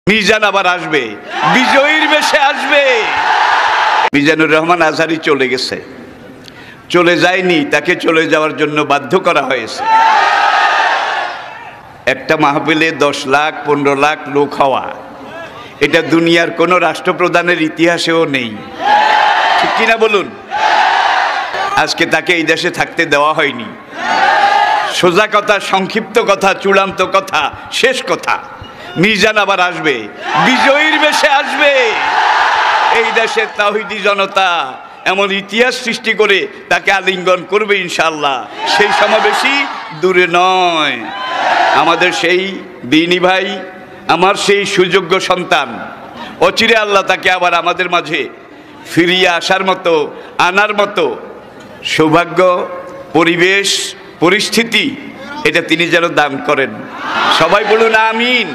মিজান আবার আসবে, বিজয়ীর বেশে আসবে। মিজানুর রহমান আজহারি চলে গেছে, চলে যায়নি, তাকে চলে যাওয়ার জন্য বাধ্য করা হয়েছে। একটা মাহফিলে 10 লাখ 15 লাখ লোক হওয়া, এটা দুনিয়ার কোনো রাষ্ট্রপ্রধানের ইতিহাসেও নেই, ঠিক কিনা বলুন? আজকে তাকে এই দেশে থাকতে দেওয়া হয়নি। সোজা কথা, সংক্ষিপ্ত কথা, চূড়ান্ত কথা, শেষ কথা, মিজান আবার আসবে, বিজয়ীর বেশে আসবে। এই দেশের তাওহীদি জনতা এমন ইতিহাস সৃষ্টি করে তাকে আলিঙ্গন করবে ইনশাআল্লাহ। সেই সমাবেশই দূরে নয়। আমাদের সেই দিনী ভাই, আমার সেই সুযোগ্য সন্তান, অচিরে আল্লাহ তাকে আবার আমাদের মাঝে ফিরিয়ে আসার মতো, আনার মতো সৌভাগ্য, পরিবেশ, পরিস্থিতি এটা তিনি যেন দান করেন। সবাই বলুন আমিন।